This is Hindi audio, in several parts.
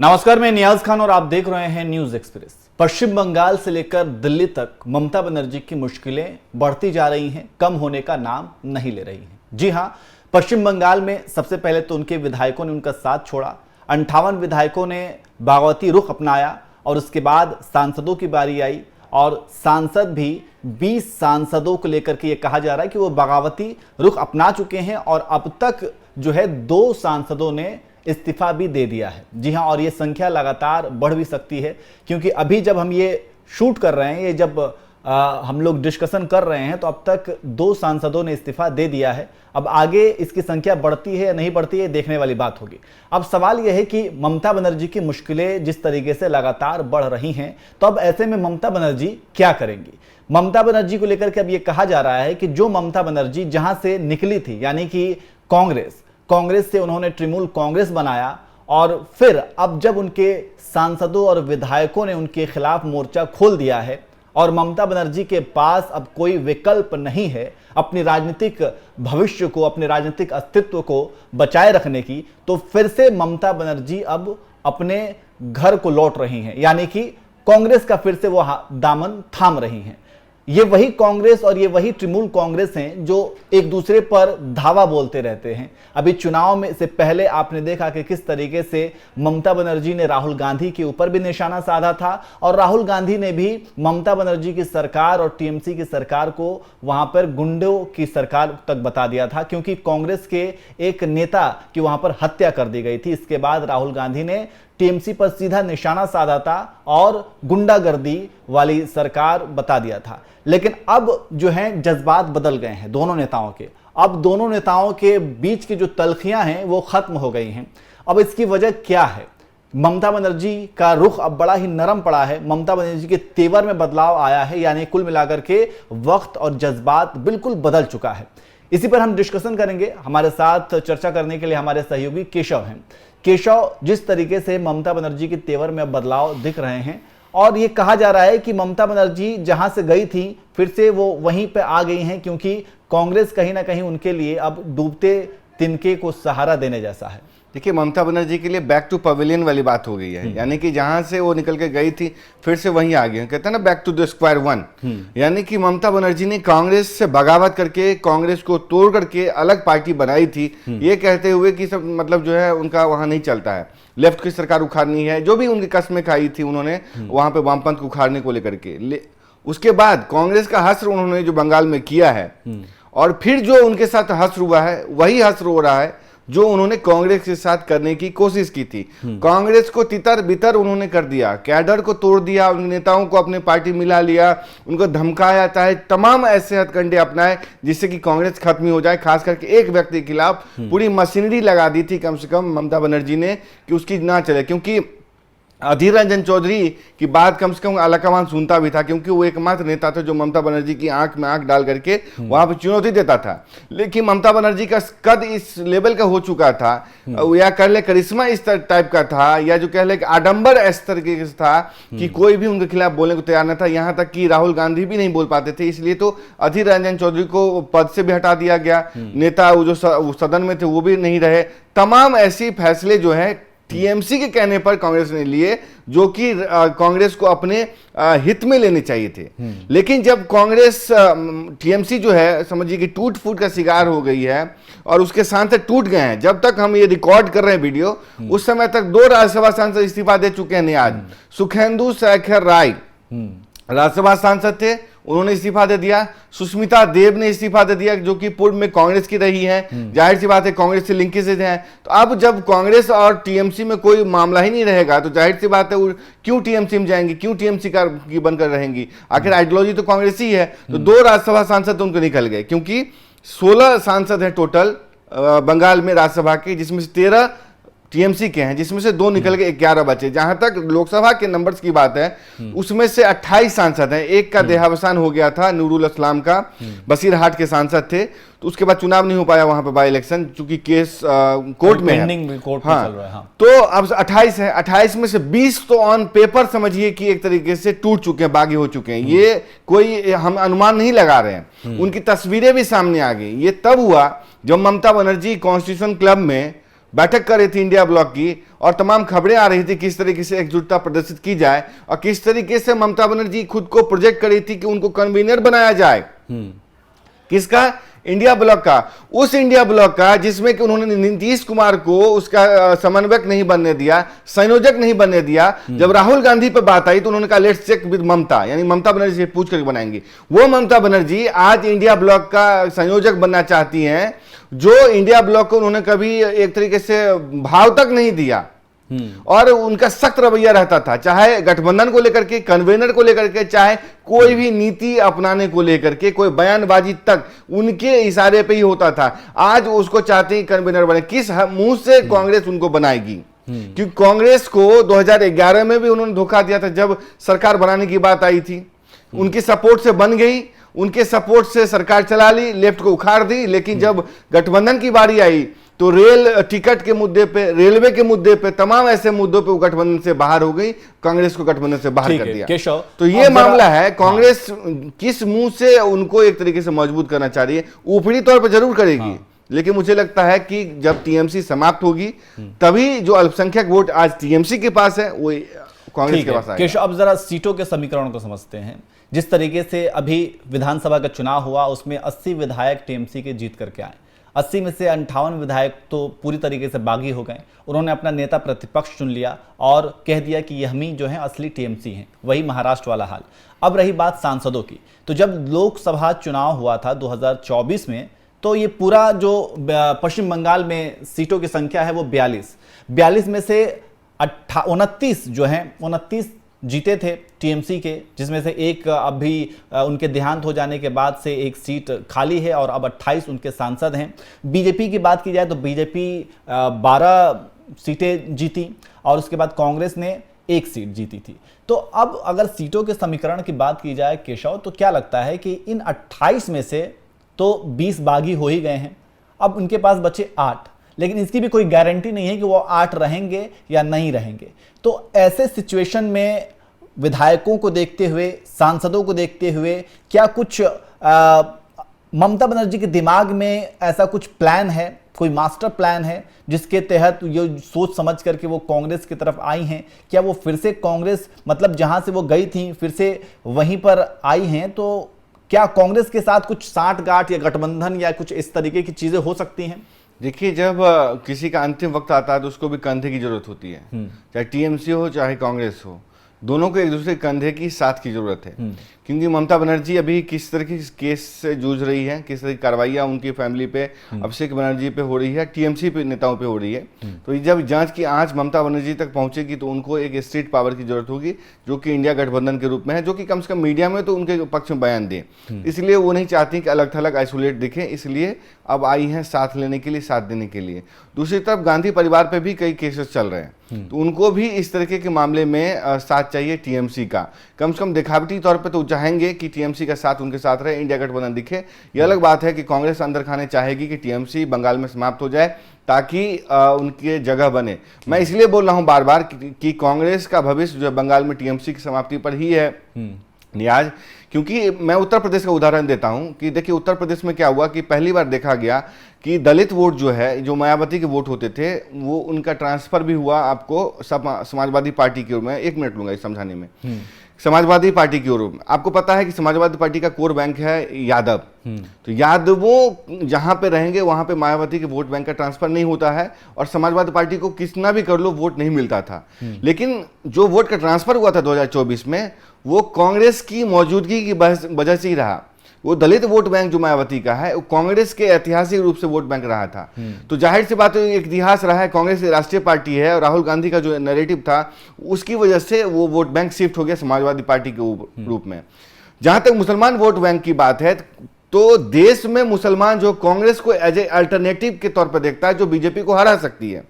नमस्कार, मैं नियाज खान और आप देख रहे हैं न्यूज एक्सप्रेस। पश्चिम बंगाल से लेकर दिल्ली तक ममता बनर्जी की मुश्किलें बढ़ती जा रही हैं, कम होने का नाम नहीं ले रही हैं। जी हां, पश्चिम बंगाल में सबसे पहले तो उनके विधायकों ने उनका साथ छोड़ा। 58 विधायकों ने बगावती रुख अपनाया और उसके बाद सांसदों की बारी आई और सांसद भी 20 सांसदों को लेकर के ये कहा जा रहा है कि वो बगावती रुख अपना चुके हैं और अब तक जो है 2 सांसदों ने इस्तीफा भी दे दिया है। जी हां, और ये संख्या लगातार बढ़ भी सकती है क्योंकि अभी जब हम ये शूट कर रहे हैं, ये जब हम लोग डिस्कशन कर रहे हैं तो अब तक 2 सांसदों ने इस्तीफा दे दिया है। अब आगे इसकी संख्या बढ़ती है या नहीं बढ़ती है, देखने वाली बात होगी। अब सवाल यह है कि ममता बनर्जी की मुश्किलें जिस तरीके से लगातार बढ़ रही हैं, तो अब ऐसे में ममता बनर्जी क्या करेंगी? ममता बनर्जी को लेकर के अब ये कहा जा रहा है कि जो ममता बनर्जी जहां से निकली थी, यानी कि कांग्रेस से उन्होंने तृणमूल कांग्रेस बनाया और फिर अब जब उनके सांसदों और विधायकों ने उनके खिलाफ मोर्चा खोल दिया है और ममता बनर्जी के पास अब कोई विकल्प नहीं है अपनी राजनीतिक भविष्य को, अपने राजनीतिक अस्तित्व को बचाए रखने की, तो फिर से ममता बनर्जी अब अपने घर को लौट रही हैं, यानी कि कांग्रेस का फिर से वो दामन थाम रही हैं। ये वही कांग्रेस और ये वही तृणमूल कांग्रेस हैं जो एक दूसरे पर धावा बोलते रहते हैं। अभी चुनाव में से पहले आपने देखा कि किस तरीके से ममता बनर्जी ने राहुल गांधी के ऊपर भी निशाना साधा था और राहुल गांधी ने भी ममता बनर्जी की सरकार और टीएमसी की सरकार को वहां पर गुंडों की सरकार तक बता दिया था, क्योंकि कांग्रेस के एक नेता की वहां पर हत्या कर दी गई थी। इसके बाद राहुल गांधी ने टीएमसी पर सीधा निशाना साधा था और गुंडागर्दी वाली सरकार बता दिया था। लेकिन अब जो है जज्बात बदल गए हैं दोनों नेताओं के। अब दोनों नेताओं के बीच की जो तल्खियां हैं वो खत्म हो गई हैं। अब इसकी वजह क्या है? ममता बनर्जी का रुख अब बड़ा ही नरम पड़ा है, ममता बनर्जी के तेवर में बदलाव आया है, यानी कुल मिलाकर के वक्त और जज्बात बिल्कुल बदल चुका है। इसी पर हम डिस्कशन करेंगे। हमारे साथ चर्चा करने के लिए हमारे सहयोगी केशव हैं। केशव, जिस तरीके से ममता बनर्जी के तेवर में बदलाव दिख रहे हैं और ये कहा जा रहा है कि ममता बनर्जी जहां से गई थी फिर से वो वहीं पे आ गई हैं, क्योंकि कांग्रेस कहीं ना कहीं उनके लिए अब डूबते तिनके को सहारा देने जैसा है। देखिए, ममता बनर्जी के लिए बैक टू पवेलियन वाली बात हो गई है, यानी कि जहां से वो निकल के गई थी फिर से वहीं आ गई। कहते हैं ना, back to the square one. यानी कि ममता बनर्जी ने कांग्रेस से बगावत करके, कांग्रेस को तोड़ करके अलग पार्टी बनाई थी, ये कहते हुए कि सब मतलब जो है उनका वहां नहीं चलता है, लेफ्ट की सरकार उखाड़नी है। जो भी उनकी कस्में खाई थी उन्होंने वहां पे वामपंथ को उखाड़ने को लेकर के। उसके बाद कांग्रेस का हश्र उन्होंने जो बंगाल में किया है और फिर जो उनके साथ हश्र हुआ है वही हश्र हो रहा है जो उन्होंने कांग्रेस के साथ करने की कोशिश की थी। कांग्रेस को तितर बितर उन्होंने कर दिया, कैडर को तोड़ दिया, उन नेताओं को अपने पार्टी मिला लिया, उनको धमकाया, चाहे तमाम ऐसे हथकंडे अपनाए जिससे कि कांग्रेस खत्म हो जाए। खास करके एक व्यक्ति के खिलाफ पूरी मशीनरी लगा दी थी कम से कम ममता बनर्जी ने कि उसकी ना चले, क्योंकि अधीर रंजन चौधरी की बात कम से कम अलकमान सुनता भी था, क्योंकि वो एकमात्र नेता था जो ममता बनर्जी की आंख में आंख डाल करके वहां पर चुनौती देता था। लेकिन ममता बनर्जी का कद इस लेवल का हो चुका था, या कह ले करिश्मा इस टाइप का था, या जो कह ले आडंबर इस तरीके से था कि कोई भी उनके खिलाफ बोलने को तैयार न था। यहां तक कि राहुल गांधी भी नहीं बोल पाते थे, इसलिए तो अधीर रंजन चौधरी को पद से भी हटा दिया गया। नेता जो सदन में थे वो भी नहीं रहे। तमाम ऐसे फैसले जो है टीएमसी के कहने पर कांग्रेस ने लिए, जो कि कांग्रेस को अपने हित में लेने चाहिए थे। लेकिन जब कांग्रेस टीएमसी जो है समझिए कि टूट फूट का शिकार हो गई है और उसके सांसद टूट गए हैं। जब तक हम ये रिकॉर्ड कर रहे हैं वीडियो, उस समय तक 2 राज्यसभा सांसद इस्तीफा दे चुके हैं। आज सुखेंदु शेखर राय राज्यसभा सांसद थे, उन्होंने इस्तीफा दे दिया। सुष्मिता देव ने इस्तीफा दे दिया, जो कि पूर्व में कांग्रेस की रही हैं। जाहिर सी बात है कांग्रेस से लिंकेजेस हैं, तो अब जब कांग्रेस और टीएमसी में कोई मामला ही नहीं रहेगा तो जाहिर सी बात है क्यों टीएमसी में जाएंगी, क्यों टीएमसी की बनकर रहेंगी? आखिर आइडियोलॉजी तो कांग्रेस ही है। तो 2 राज्यसभा सांसद उनको निकल गए, क्योंकि 16 सांसद हैं टोटल बंगाल में राज्यसभा के, जिसमें से 13 टीएमसी के हैं, जिसमें से 2 निकल के 11 बचे। जहां तक लोकसभा के नंबर्स की बात है, उसमें से 28 सांसद हैं। एक का देहावसान हो गया था, नूरुल इस्लाम का, बसीरहाट के सांसद थे, तो उसके बाद चुनाव नहीं हो पाया वहां पे बाई इलेक्शन, चूंकि केस कोर्ट में है। कोर्ट में चल रहा है। हाँ। तो अब 28 है, 28 में से 20 तो ऑन पेपर समझिए कि एक तरीके से टूट चुके हैं, बागी हो चुके हैं। ये कोई हम अनुमान नहीं लगा रहे हैं, उनकी तस्वीरें भी सामने आ गई। ये तब हुआ जब ममता बनर्जी कॉन्स्टिट्यूशन क्लब में बैठक कर रही थी इंडिया ब्लॉक की, और तमाम खबरें आ रही थी किस तरीके से एकजुटता प्रदर्शित की जाए और किस तरीके से ममता बनर्जी खुद को प्रोजेक्ट कर रही थी कि उनको कन्वीनर बनाया जाए। किसका? इंडिया ब्लॉक का। उस इंडिया ब्लॉक का जिसमें कि उन्होंने नीतीश कुमार को उसका समन्वयक नहीं बनने दिया, संयोजक नहीं बनने दिया। जब राहुल गांधी पे बात आई तो उन्होंने कहा लेट्स चेक विद ममता, यानी ममता बनर्जी से पूछ करके बनाएंगे। वो ममता बनर्जी आज इंडिया ब्लॉक का संयोजक बनना चाहती हैं, जो इंडिया ब्लॉक को उन्होंने कभी एक तरीके से भाव तक नहीं दिया और उनका सख्त रवैया रहता था, चाहे गठबंधन को लेकर के, कन्वेनर को लेकर के, चाहे कोई भी नीति अपनाने को लेकर के, कोई बयानबाजी तक उनके इशारे पे ही होता था। आज उसको चाहते हैं कन्वेनर बने। किस मुंह से कांग्रेस उनको बनाएगी? क्योंकि कांग्रेस को 2011 में भी उन्होंने धोखा दिया था जब सरकार बनाने की बात आई थी। उनकी सपोर्ट से बन गई, उनके सपोर्ट से सरकार चला ली, लेफ्ट को उखाड़ दी। लेकिन जब गठबंधन की बारी आई तो रेल टिकट के मुद्दे पे, रेलवे के मुद्दे पे, तमाम ऐसे मुद्दों पे वो गठबंधन से बाहर हो गई, कांग्रेस को गठबंधन से बाहर कर दिया। केशव, तो ये मामला है, कांग्रेस किस मुंह से उनको एक तरीके से मजबूत करना चाह रही है। ऊपरी तौर पर जरूर करेगी, लेकिन मुझे लगता है कि जब टीएमसी समाप्त होगी तभी जो अल्पसंख्यक वोट आज टीएमसी के पास है वो कांग्रेस के पास आएगा। केशव, अब जरा सीटों के समीकरण को समझते हैं। जिस तरीके से अभी विधानसभा का चुनाव हुआ उसमें 80 विधायक टीएमसी के जीत करके आए। 80 में से 58 विधायक तो पूरी तरीके से बागी हो गए। उन्होंने अपना नेता प्रतिपक्ष चुन लिया और कह दिया कि हम ही जो है असली टीएमसी हैं। वही महाराष्ट्र वाला हाल। अब रही बात सांसदों की, तो जब लोकसभा चुनाव हुआ था 2024 में, तो ये पूरा जो पश्चिम बंगाल में सीटों की संख्या है वो 42 में से 29 जो हैं 29 जीते थे टीएमसी के, जिसमें से एक अभी उनके देहांत हो जाने के बाद से एक सीट खाली है और अब 28 उनके सांसद हैं। बीजेपी की बात की जाए तो बीजेपी 12 सीटें जीती और उसके बाद कांग्रेस ने 1 सीट जीती थी। तो अब अगर सीटों के समीकरण की बात की जाए केशव, तो क्या लगता है कि इन 28 में से तो 20 बागी हो ही गए हैं, अब उनके पास बचे 8, लेकिन इसकी भी कोई गारंटी नहीं है कि वो 8 रहेंगे या नहीं रहेंगे। तो ऐसे सिचुएशन में विधायकों को देखते हुए, सांसदों को देखते हुए, क्या कुछ ममता बनर्जी के दिमाग में ऐसा कुछ प्लान है, कोई मास्टर प्लान है जिसके तहत ये सोच समझ करके वो कांग्रेस की तरफ आई हैं? क्या वो फिर से कांग्रेस, मतलब जहां से वो गई थी फिर से वहीं पर आई हैं? तो क्या कांग्रेस के साथ कुछ साठगांठ या गठबंधन या कुछ इस तरीके की चीजें हो सकती हैं? देखिए, जब किसी का अंतिम वक्त आता है तो उसको भी कंधे की जरूरत होती है। चाहे टीएमसी हो चाहे कांग्रेस हो, दोनों को एक दूसरे कंधे की साथ की जरूरत है। क्योंकि ममता बनर्जी अभी किस तरह की केस से जूझ रही है, किस तरह की कार्रवाइयां उनकी फैमिली पे, अभिषेक बनर्जी पे हो रही है, टीएमसी पे नेताओं पे हो रही है। तो जब जांच की आंच ममता बनर्जी तक पहुंचेगी तो उनको एक स्टेट पावर की जरूरत होगी, जो कि इंडिया गठबंधन के रूप में है, जो कि कम से कम मीडिया में तो उनके पक्ष में बयान दे। इसलिए वो नहीं चाहती कि अलग थलग आइसोलेट दिखे, इसलिए अब आई हैं साथ लेने के लिए, साथ देने के लिए। दूसरी तरफ गांधी परिवार पे भी कई केसेस चल रहे हैं, तो उनको भी इस तरीके के मामले में साथ चाहिए टीएमसी का। कम से कम दिखावटी तौर पे तो चाहेंगे कि टीएमसी का साथ उनके साथ रहे, इंडिया गठबंधन दिखे। ये अलग बात है कि कांग्रेस अंदर खाने चाहेगी कि टीएमसी बंगाल में समाप्त हो जाए ताकि उनकी जगह बने। मैं इसलिए बोल रहा हूं बार बार कि कांग्रेस का भविष्य जो बंगाल में टीएमसी की समाप्ति पर ही है नियाज। क्योंकि मैं उत्तर प्रदेश का उदाहरण देता हूं कि देखिए उत्तर प्रदेश में क्या हुआ कि पहली बार देखा गया कि दलित वोट जो है, जो मायावती के वोट होते थे, वो उनका ट्रांसफर भी हुआ आपको समाजवादी पार्टी की ओर में। 1 मिनट लूंगा इस समझाने में। समाजवादी पार्टी की ओर, आपको पता है कि समाजवादी पार्टी का कोर बैंक है यादव। तो यादवों जहां पे रहेंगे वहां पे मायावती के वोट बैंक का ट्रांसफर नहीं होता है और समाजवादी पार्टी को कितना भी कर लो वोट नहीं मिलता था। लेकिन जो वोट का ट्रांसफर हुआ था 2024 में, वो कांग्रेस की मौजूदगी की वजह से ही रहा। वो दलित वोट बैंक जो मायावती का है वो कांग्रेस के ऐतिहासिक रूप से वोट बैंक रहा था। तो जाहिर सी बात है एक इतिहास रहा है, कांग्रेस राष्ट्रीय पार्टी है और राहुल गांधी का जो नैरेटिव था उसकी वजह से वो वोट बैंक शिफ्ट हो गया समाजवादी पार्टी के रूप में। जहां तक मुसलमान वोट बैंक की बात है तो देश में मुसलमान जो कांग्रेस को एज ए अल्टरनेटिव के तौर पर देखता है जो बीजेपी को हरा सकती है।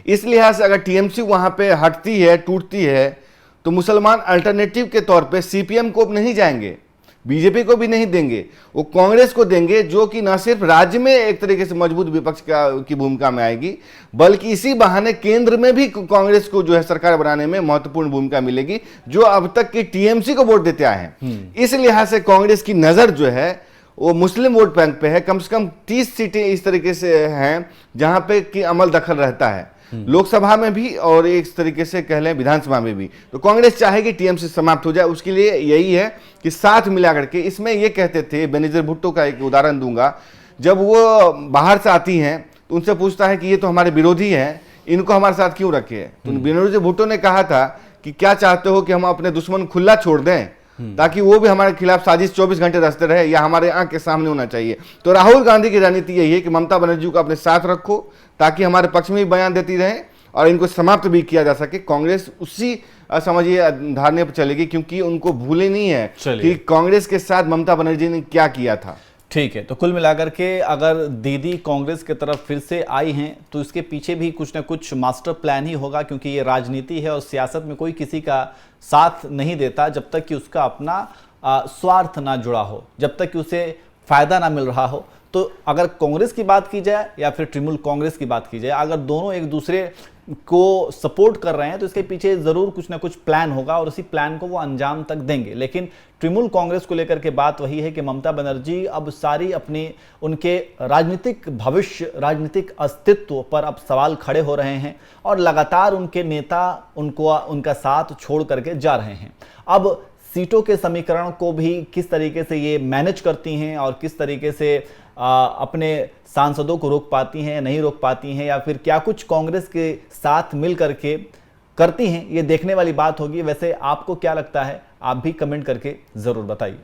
इस लिहाज से अगर टीएमसी वहां पे हटती है, टूटती है, तो मुसलमान अल्टरनेटिव के तौर पे सीपीएम को नहीं जाएंगे, बीजेपी को भी नहीं देंगे, वो कांग्रेस को देंगे, जो कि न सिर्फ राज्य में एक तरीके से मजबूत विपक्ष की भूमिका में आएगी, बल्कि इसी बहाने केंद्र में भी कांग्रेस को जो है सरकार बनाने में महत्वपूर्ण भूमिका मिलेगी, जो अब तक की टीएमसी को वोट देते आए हैं। इस लिहाज से कांग्रेस की नजर जो है वो मुस्लिम वोट बैंक पे है। कम से कम 30 सीटें इस तरीके से हैं जहां पे कि अमल दखल रहता है, लोकसभा में भी और एक तरीके से कह लें विधानसभा में भी। तो कांग्रेस चाहेगी टीएमसी समाप्त हो जाए, उसके लिए यही है कि साथ मिला करके, इसमें ये कहते थे, बेनजीर भुट्टो का एक उदाहरण दूंगा, जब वो बाहर से आती हैं तो उनसे पूछता है कि ये तो हमारे विरोधी हैं, इनको हमारे साथ क्यों रखे हैं। तो बेनजीर भुट्टो ने कहा था कि क्या चाहते हो कि हम अपने दुश्मन खुला छोड़ दें ताकि वो भी हमारे खिलाफ साजिश 24 घंटे रचते रहे, या हमारे आंख के सामने होना चाहिए। तो राहुल गांधी की रणनीति यही है कि ममता बनर्जी को अपने साथ रखो ताकि हमारे पक्ष में भी बयान देती रहे और इनको समाप्त भी किया जा सके। कांग्रेस उसी समझिए धारणे पर चलेगी, क्योंकि उनको भूले नहीं है कि कांग्रेस के साथ ममता बनर्जी ने क्या किया था। ठीक है, तो कुल मिलाकर के अगर दीदी कांग्रेस की तरफ फिर से आई हैं तो इसके पीछे भी कुछ ना कुछ मास्टर प्लान ही होगा, क्योंकि ये राजनीति है और सियासत में कोई किसी का साथ नहीं देता जब तक कि उसका अपना स्वार्थ ना जुड़ा हो, जब तक कि उसे फायदा ना मिल रहा हो। तो अगर कांग्रेस की बात की जाए या फिर तृणमूल कांग्रेस की बात की जाए, अगर दोनों एक दूसरे को सपोर्ट कर रहे हैं तो इसके पीछे जरूर कुछ ना कुछ प्लान होगा और उसी प्लान को वो अंजाम तक देंगे। लेकिन तृणमूल कांग्रेस को लेकर के बात वही है कि ममता बनर्जी अब सारी अपनी उनके राजनीतिक भविष्य, राजनीतिक अस्तित्व पर अब सवाल खड़े हो रहे हैं और लगातार उनके नेता उनका साथ छोड़ करके जा रहे हैं। अब सीटों के समीकरण को भी किस तरीके से ये मैनेज करती हैं और किस तरीके से अपने सांसदों को रोक पाती हैं, नहीं रोक पाती हैं, या फिर क्या कुछ कांग्रेस के साथ मिल करके करती हैं, ये देखने वाली बात होगी। वैसे आपको क्या लगता है, आप भी कमेंट करके ज़रूर बताइए।